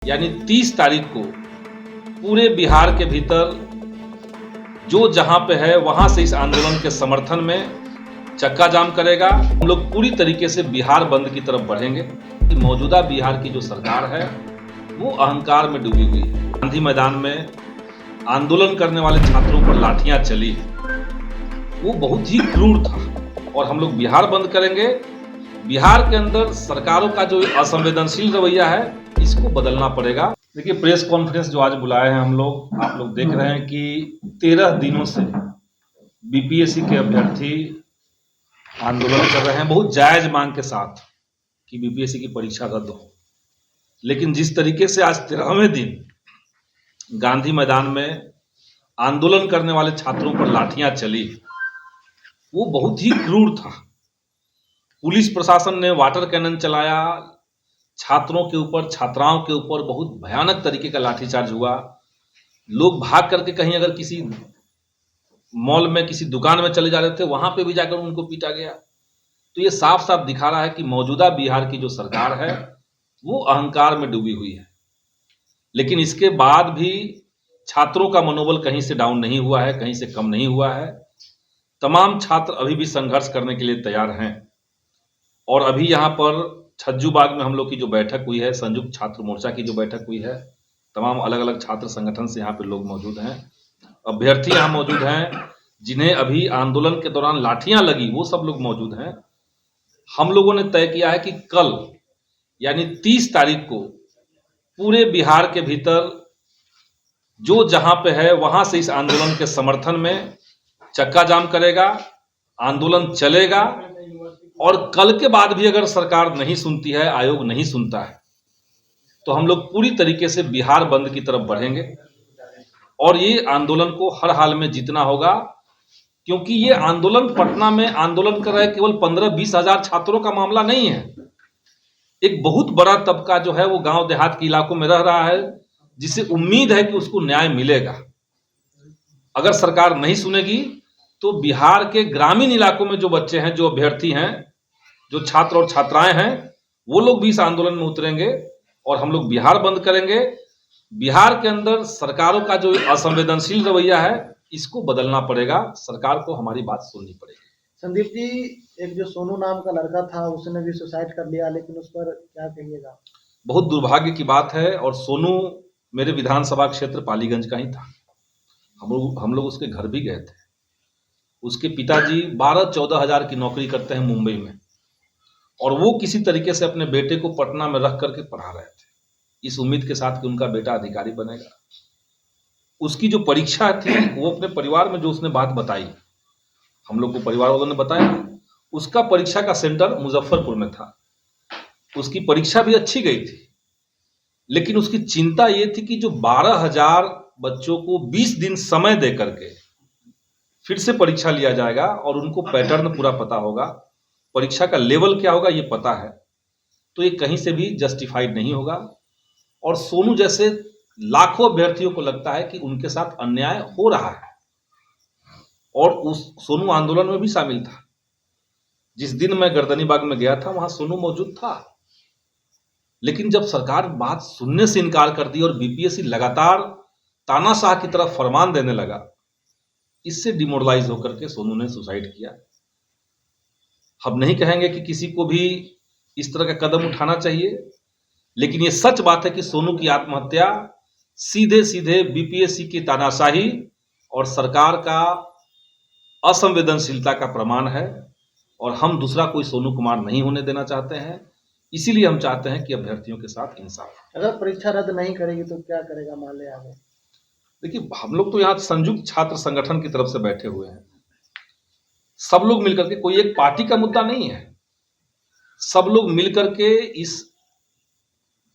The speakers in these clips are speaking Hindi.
यानी 30 तारीख को पूरे बिहार के भीतर जो जहां पे है वहां से इस आंदोलन के समर्थन में चक्का जाम करेगा। हम लोग पूरी तरीके से बिहार बंद की तरफ बढ़ेंगे। मौजूदा बिहार की जो सरकार है वो अहंकार में डूबी हुई है। गांधी मैदान में आंदोलन करने वाले छात्रों पर लाठियां चली, वो बहुत ही क्रूर था और हम लोग बिहार बंद करेंगे। बिहार के अंदर सरकारों का जो असंवेदनशील रवैया है इसको बदलना पड़ेगा। देखिए, प्रेस कॉन्फ्रेंस जो आज बुलाए हैं हम लोग, आप लोग देख रहे हैं कि 13 दिनों से बीपीएससी के अभ्यर्थी आंदोलन कर रहे हैं बहुत जायज मांग के साथ कि बीपीएससी की परीक्षा रद्द हो। लेकिन जिस तरीके से आज 13वें दिन गांधी मैदान में आंदोलन करने वाले छात्रों पर लाठियां चली, वो बहुत ही क्रूर था। पुलिस प्रशासन ने वाटर कैनन चलाया, छात्रों के ऊपर, छात्राओं के ऊपर बहुत भयानक तरीके का लाठीचार्ज हुआ। लोग भाग करके कहीं अगर किसी मॉल में किसी दुकान में चले जा रहे थे वहां पे भी जाकर उनको पीटा गया। तो ये साफ साफ दिखा रहा है कि मौजूदा बिहार की जो सरकार है वो अहंकार में डूबी हुई है। लेकिन इसके बाद भी छात्रों का मनोबल कहीं से डाउन नहीं हुआ है, कहीं से कम नहीं हुआ है। तमाम छात्र अभी भी संघर्ष करने के लिए तैयार हैं। और अभी यहाँ पर छज्जू बाग में हम लोग की जो बैठक हुई है, संयुक्त छात्र मोर्चा की जो बैठक हुई है, तमाम अलग अलग छात्र संगठन से यहाँ पे लोग मौजूद हैं, अभ्यर्थी यहाँ मौजूद हैं, जिन्हें अभी आंदोलन के दौरान लाठियां लगी वो सब लोग मौजूद हैं। हम लोगों ने तय किया है कि कल यानी 30 तारीख को पूरे बिहार के भीतर जो जहां पे है वहां से इस आंदोलन के समर्थन में चक्का जाम करेगा, आंदोलन चलेगा। और कल के बाद भी अगर सरकार नहीं सुनती है, आयोग नहीं सुनता है, तो हम लोग पूरी तरीके से बिहार बंद की तरफ बढ़ेंगे और ये आंदोलन को हर हाल में जीतना होगा। क्योंकि ये आंदोलन पटना में आंदोलन कर रहे केवल 15-20 हजार छात्रों का मामला नहीं है। एक बहुत बड़ा तबका जो है वो गांव देहात के इलाकों में रह रहा है, जिसे उम्मीद है कि उसको न्याय मिलेगा। अगर सरकार नहीं सुनेगी तो बिहार के ग्रामीण इलाकों में जो बच्चे हैं, जो अभ्यर्थी हैं, जो छात्र और छात्राएं हैं, वो लोग भी इस आंदोलन में उतरेंगे और हम लोग बिहार बंद करेंगे। बिहार के अंदर सरकारों का जो असंवेदनशील रवैया है इसको बदलना पड़ेगा। सरकार को हमारी बात सुननी पड़ेगी। संदीप जी, एक जो सोनू नाम का लड़का था उसने भी सुसाइड कर लिया, लेकिन उस पर क्या कहिएगा? बहुत दुर्भाग्य की बात है। और सोनू मेरे विधानसभा क्षेत्र पालीगंज का ही था। हम लोग उसके घर भी गए थे। उसके पिताजी 12-14 हजार की नौकरी करते हैं मुंबई में, और वो किसी तरीके से अपने बेटे को पटना में रख करके पढ़ा रहे थे, इस उम्मीद के साथ कि उनका बेटा अधिकारी बनेगा। उसकी जो परीक्षा थी वो अपने परिवार में जो उसने बात बताई, हम लोग को परिवार वालों ने बताया, उसका परीक्षा का सेंटर मुजफ्फरपुर में था। उसकी परीक्षा भी अच्छी गई थी, लेकिन उसकी चिंता ये थी कि जो 12,000 बच्चों को 20 दिन समय दे करके फिर से परीक्षा लिया जाएगा और उनको पैटर्न पूरा पता होगा, परीक्षा का लेवल क्या होगा ये पता है, तो ये कहीं से भी जस्टिफाइड नहीं होगा। और सोनू जैसे लाखों अभ्यर्थियों को लगता है कि उनके साथ अन्याय हो रहा है, और उस सोनू आंदोलन में भी शामिल था। जिस दिन मैं गर्दनीबाग में गया था वहां सोनू मौजूद था। लेकिन जब सरकार बात सुनने से इनकार कर दी और बीपीएससी लगातार तानाशाह की तरफ फरमान देने लगा, इससे डिमोरलाइज होकर के सोनू ने सुसाइड किया। हम नहीं कहेंगे कि किसी को भी इस तरह का कदम उठाना चाहिए, लेकिन ये सच बात है कि सोनू की आत्महत्या सीधे सीधे बीपीएससी की तानाशाही और सरकार का असंवेदनशीलता का प्रमाण है। और हम दूसरा कोई सोनू कुमार नहीं होने देना चाहते हैं। इसीलिए हम चाहते हैं कि अभ्यर्थियों के साथ इंसाफ। अगर परीक्षा रद्द नहीं करेगी तो क्या करेगा मान ले आगे? देखिए, हम लोग तो यहाँ संयुक्त छात्र संगठन की तरफ से बैठे हुए हैं। सब लोग मिलकर के, कोई एक पार्टी का मुद्दा नहीं है, सब लोग मिलकर के इस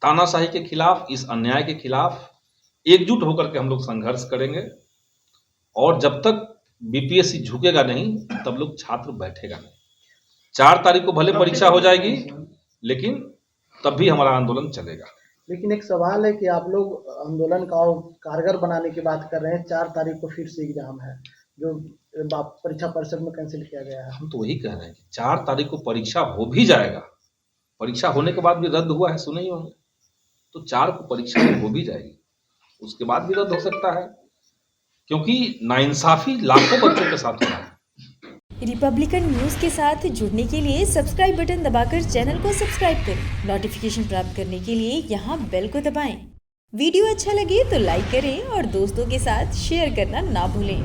तानाशाही के खिलाफ, इस अन्याय के खिलाफ एकजुट होकर के हम लोग संघर्ष करेंगे। और जब तक बीपीएससी झुकेगा नहीं तब लोग छात्र बैठेगा नहीं। 4 तारीख को भले परीक्षा हो जाएगी, लेकिन तब भी हमारा आंदोलन चलेगा। लेकिन एक सवाल है कि आप लोग आंदोलन का कारगर बनाने की बात कर रहे हैं, 4 तारीख को फिर से एग्जाम है जो परीक्षा परिषद में कैंसिल किया गया है। हम तो वही कह रहे हैं कि 4 तारीख को परीक्षा हो भी जाएगा, परीक्षा होने के बाद भी रद्द हुआ है, सुने ही होंगे। तो 4 को परीक्षा हो भी जाएगी, उसके बाद भी रद्द हो सकता है, क्योंकि नाइंसाफी लाखों बच्चों के साथ हो रहा है। रिपब्लिकन न्यूज़ के साथ जुड़ने के लिए सब्सक्राइब बटन दबाकर चैनल को सब्सक्राइब करें। नोटिफिकेशन प्राप्त करने के लिए यहाँ बेल को दबाएं। वीडियो अच्छा लगे तो लाइक करें और दोस्तों के साथ शेयर करना ना भूलें।